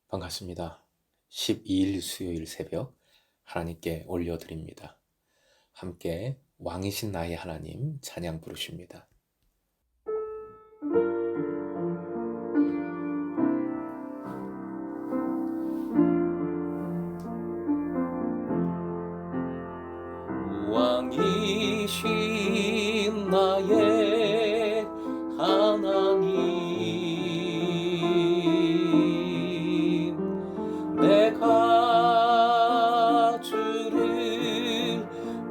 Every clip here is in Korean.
반갑습니다. 12일 수요일 새벽 하나님께 올려드립니다. 함께 왕이신 나의 하나님 찬양 부르십니다. 왕이신 나의 하나님, 내가 주를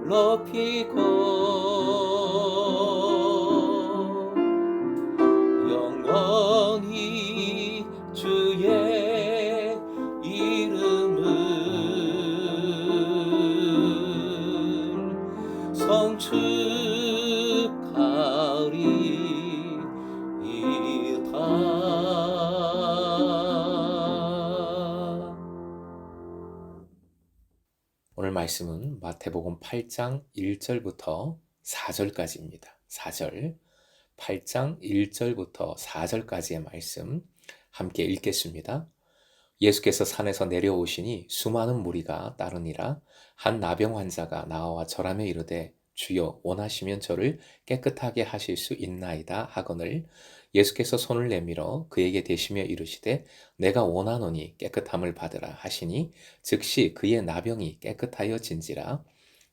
높이고 영원히 주의 이름을 성축하리이다. 오늘 말씀은 마태복음 8장 1절부터 4절까지입니다. 4절, 8장 1절부터 4절까지의 말씀 함께 읽겠습니다. 예수께서 산에서 내려오시니 수많은 무리가 따르니라. 한 나병 환자가 나와 절하며 이르되 주여 원하시면 저를 깨끗하게 하실 수 있나이다 하거늘 예수께서 손을 내밀어 그에게 대시며 이르시되 내가 원하노니 깨끗함을 받으라 하시니 즉시 그의 나병이 깨끗하여진지라.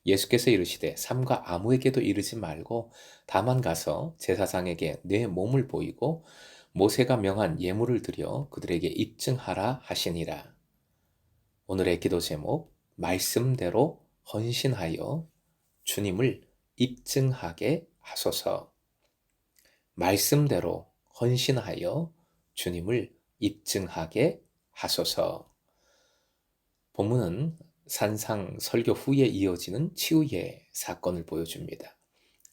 예수께서 이르시되 삼가 아무에게도 이르지 말고 다만 가서 제사장에게 내 몸을 보이고 모세가 명한 예물을 드려 그들에게 입증하라 하시니라. 오늘의 기도 제목, 말씀대로 헌신하여 주님을 입증하게 하소서. 말씀대로 헌신하여 주님을 입증하게 하소서. 본문은 산상 설교 후에 이어지는 치유의 사건을 보여줍니다.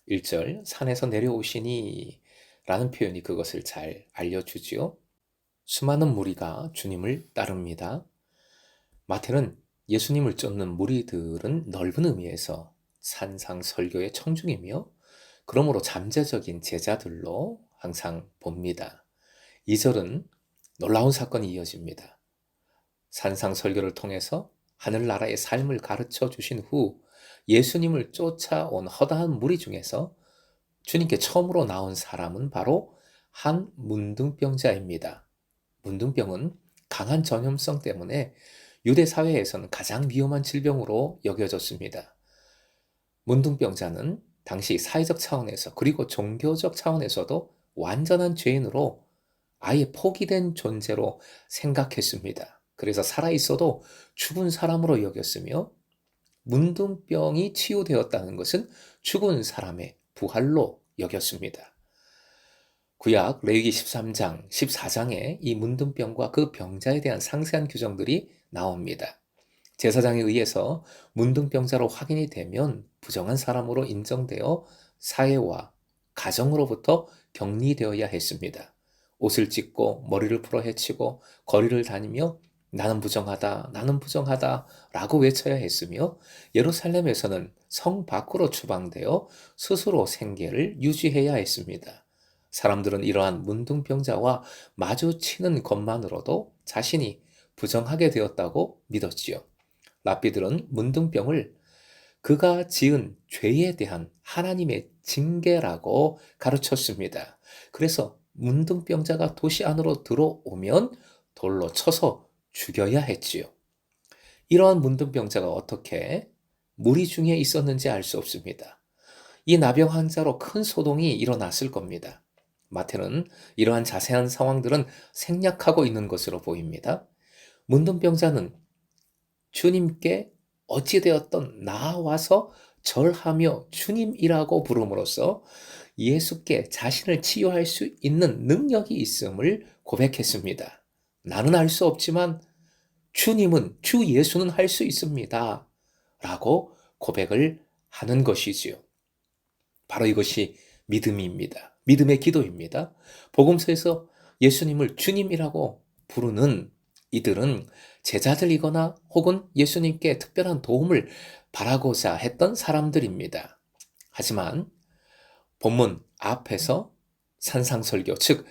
1절, 산에서 내려오시니 라는 표현이 그것을 잘 알려주지요. 수많은 무리가 주님을 따릅니다. 마태는 예수님을 쫓는 무리들은 넓은 의미에서 산상 설교의 청중이며 그러므로 잠재적인 제자들로 항상 봅니다. 2절은 놀라운 사건이 이어집니다. 산상 설교를 통해서 하늘나라의 삶을 가르쳐 주신 후 예수님을 쫓아온 허다한 무리 중에서 주님께 처음으로 나온 사람은 바로 한 문둥병자입니다. 문둥병은 강한 전염성 때문에 유대 사회에서는 가장 위험한 질병으로 여겨졌습니다. 문둥병자는 당시 사회적 차원에서 그리고 종교적 차원에서도 완전한 죄인으로 아예 포기된 존재로 생각했습니다. 그래서 살아있어도 죽은 사람으로 여겼으며 문둥병이 치유되었다는 것은 죽은 사람의 부활로 여겼습니다. 구약 레위기 13장, 14장에 이 문둥병과 그 병자에 대한 상세한 규정들이 나옵니다. 제사장에 의해서 문둥병자로 확인이 되면 부정한 사람으로 인정되어 사회와 가정으로부터 격리되어야 했습니다. 옷을 찢고 머리를 풀어 헤치고 거리를 다니며 나는 부정하다, 나는 부정하다 라고 외쳐야 했으며 예루살렘에서는 성 밖으로 추방되어 스스로 생계를 유지해야 했습니다. 사람들은 이러한 문둥병자와 마주치는 것만으로도 자신이 부정하게 되었다고 믿었지요. 랍비들은 문둥병을 그가 지은 죄에 대한 하나님의 징계라고 가르쳤습니다. 그래서 문둥병자가 도시 안으로 들어오면 돌로 쳐서 죽여야 했지요. 이러한 문둥병자가 어떻게 무리 중에 있었는지 알 수 없습니다. 이 나병 환자로 큰 소동이 일어났을 겁니다. 마태는 이러한 자세한 상황들은 생략하고 있는 것으로 보입니다. 문둥병자는 주님께 어찌되었던 나와서 절하며 주님이라고 부름으로써 예수께 자신을 치유할 수 있는 능력이 있음을 고백했습니다. 나는 알 수 없지만 주님은, 주 예수는 할 수 있습니다. 라고 고백을 하는 것이지요. 바로 이것이 믿음입니다. 믿음의 기도입니다. 복음서에서 예수님을 주님이라고 부르는 이들은 제자들이거나 혹은 예수님께 특별한 도움을 바라고자 했던 사람들입니다. 하지만 본문 앞에서 산상설교, 즉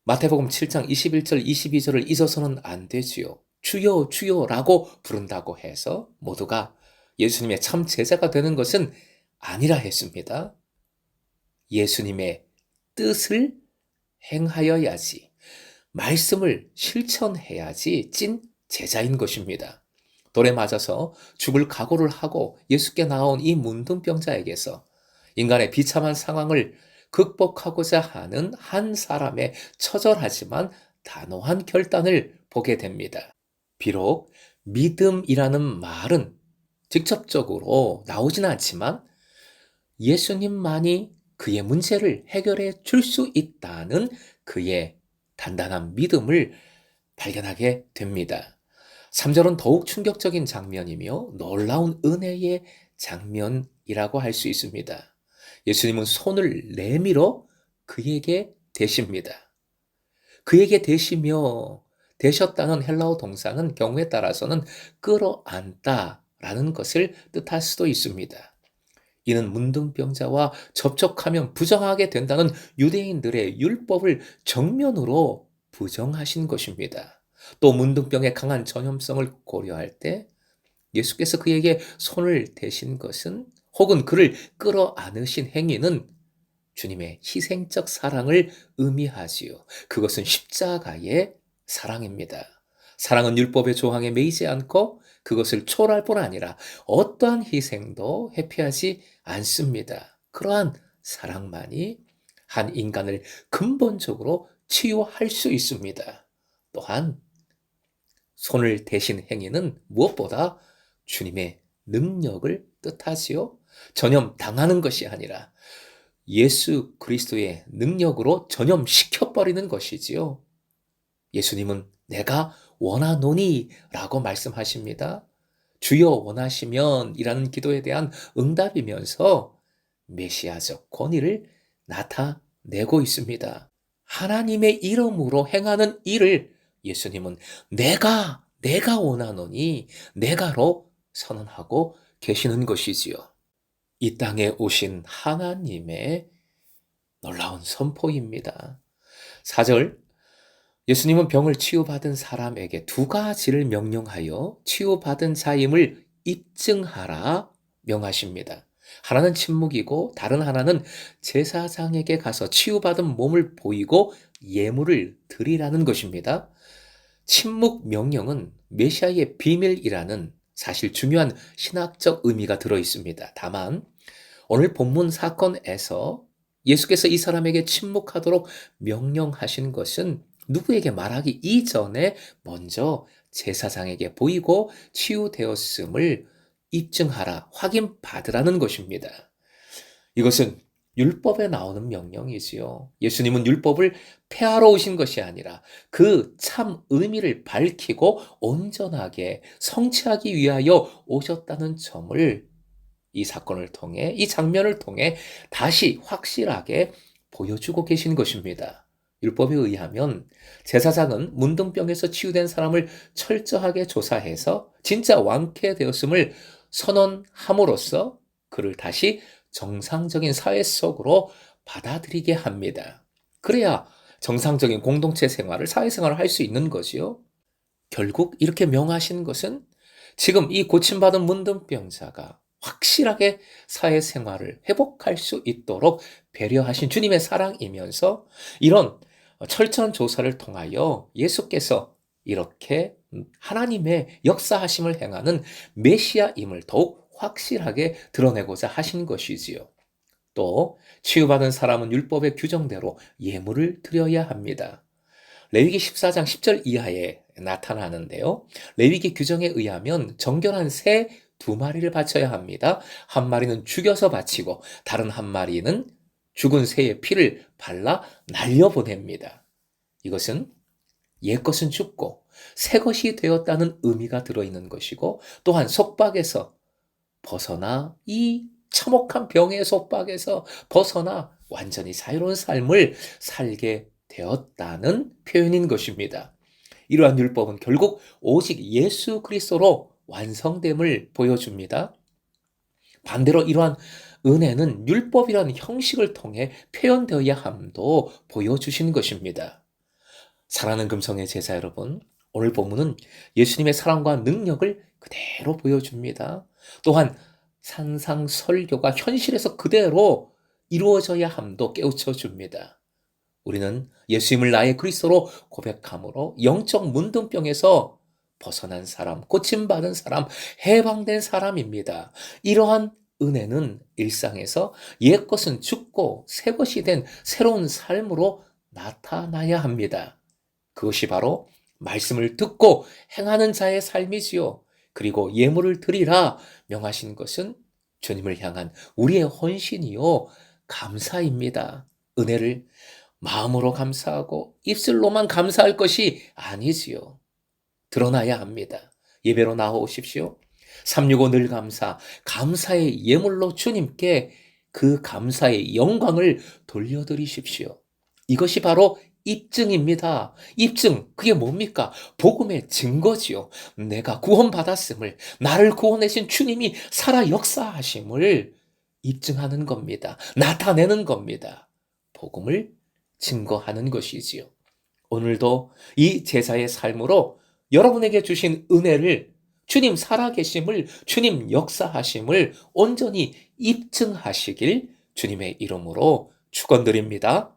마태복음 7장 21절 22절을 잊어서는 안 되지요. 주여 주여라고 부른다고 해서 모두가 예수님의 참 제자가 되는 것은 아니라 했습니다. 예수님의 뜻을 행하여야지, 말씀을 실천해야지 찐 제자인 것입니다. 돌에 맞아서 죽을 각오를 하고 예수께 나온 이 문둥병자에게서 인간의 비참한 상황을 극복하고자 하는 한 사람의 처절하지만 단호한 결단을 보게 됩니다. 비록 믿음이라는 말은 직접적으로 나오지는 않지만 예수님만이 그의 문제를 해결해 줄 수 있다는 그의 단단한 믿음을 발견하게 됩니다. 3절은 더욱 충격적인 장면이며 놀라운 은혜의 장면이라고 할 수 있습니다. 예수님은 손을 내밀어 그에게 대십니다. 그에게 대시며 대셨다는 헬라어 동사는 경우에 따라서는 끌어안다라는 것을 뜻할 수도 있습니다. 이는 문둥병자와 접촉하면 부정하게 된다는 유대인들의 율법을 정면으로 부정하신 것입니다. 또 문둥병의 강한 전염성을 고려할 때 예수께서 그에게 손을 대신 것은, 혹은 그를 끌어안으신 행위는 주님의 희생적 사랑을 의미하지요. 그것은 십자가의 사랑입니다. 사랑은 율법의 조항에 매이지 않고 그것을 초월할 뿐 아니라 어떠한 희생도 회피하지 않습니다. 그러한 사랑만이 한 인간을 근본적으로 치유할 수 있습니다. 또한 손을 대신 행위는 무엇보다 주님의 능력을 뜻하지요. 전염당하는 것이 아니라 예수 그리스도의 능력으로 전염시켜버리는 것이지요. 예수님은 내가 원하노니 라고 말씀하십니다. 주여 원하시면 이라는 기도에 대한 응답이면서 메시아적 권위를 나타내고 있습니다. 하나님의 이름으로 행하는 일을 예수님은 내가 원하노니 내가로 선언하고 계시는 것이지요. 이 땅에 오신 하나님의 놀라운 선포입니다. 4절, 예수님은 병을 치유받은 사람에게 두 가지를 명령하여 치유받은 자임을 입증하라 명하십니다. 하나는 침묵이고 다른 하나는 제사장에게 가서 치유받은 몸을 보이고 예물을 드리라는 것입니다. 침묵 명령은 메시아의 비밀이라는 사실 중요한 신학적 의미가 들어 있습니다. 다만 오늘 본문 사건에서 예수께서 이 사람에게 침묵하도록 명령하신 것은 누구에게 말하기 이전에 먼저 제사장에게 보이고 치유되었음을 입증하라, 확인받으라는 것입니다. 이것은 율법에 나오는 명령이지요. 예수님은 율법을 폐하러 오신 것이 아니라 그 참 의미를 밝히고 온전하게 성취하기 위하여 오셨다는 점을 이 사건을 통해, 이 장면을 통해 다시 확실하게 보여주고 계신 것입니다. 율법에 의하면 제사장은 문둥병에서 치유된 사람을 철저하게 조사해서 진짜 완쾌되었음을 선언함으로써 그를 다시 정상적인 사회 속으로 받아들이게 합니다. 그래야 정상적인 공동체 생활을, 사회생활을 할 수 있는 거지요. 결국 이렇게 명하신 것은 지금 이 고침받은 문둥병자가 확실하게 사회생활을 회복할 수 있도록 배려하신 주님의 사랑이면서 이런 철저한 조사를 통하여 예수께서 이렇게 하나님의 역사하심을 행하는 메시아임을 더욱 확실하게 드러내고자 하신 것이지요. 또 치유받은 사람은 율법의 규정대로 예물을 드려야 합니다. 레위기 14장 10절 이하에 나타나는데요. 레위기 규정에 의하면 정결한 새 2마리를 바쳐야 합니다. 한 마리는 죽여서 바치고 다른 한 마리는 죽은 새의 피를 발라 날려보냅니다. 이것은 옛것은 죽고 새것이 되었다는 의미가 들어있는 것이고, 또한 속박에서 벗어나, 이 참혹한 병의 속박에서 벗어나 완전히 자유로운 삶을 살게 되었다는 표현인 것입니다. 이러한 율법은 결국 오직 예수 그리스도로 완성됨을 보여줍니다. 반대로 이러한 은혜는 율법이라는 형식을 통해 표현되어야 함도 보여주신 것입니다. 사랑하는 금성의 제자 여러분, 오늘 본문은 예수님의 사랑과 능력을 그대로 보여줍니다. 또한 산상설교가 현실에서 그대로 이루어져야 함도 깨우쳐 줍니다. 우리는 예수님을 나의 그리스도로 고백함으로 영적 문둥병에서 벗어난 사람, 고침받은 사람, 해방된 사람입니다. 이러한 은혜는 일상에서 옛것은 죽고 새것이 된 새로운 삶으로 나타나야 합니다. 그것이 바로 말씀을 듣고 행하는 자의 삶이지요. 그리고 예물을 드리라 명하신 것은 주님을 향한 우리의 헌신이요. 감사입니다. 은혜를 마음으로 감사하고 입술로만 감사할 것이 아니지요. 드러나야 합니다. 예배로 나오십시오. 365 늘 감사, 감사의 예물로 주님께 그 감사의 영광을 돌려드리십시오. 이것이 바로 입증입니다. 입증, 그게 뭡니까? 복음의 증거지요. 내가 구원받았음을, 나를 구원하신 주님이 살아 역사하심을 입증하는 겁니다. 나타내는 겁니다. 복음을 증거하는 것이지요. 오늘도 이 제자의 삶으로 여러분에게 주신 은혜를, 주님 살아계심을, 주님 역사하심을 온전히 입증하시길 주님의 이름으로 축원드립니다.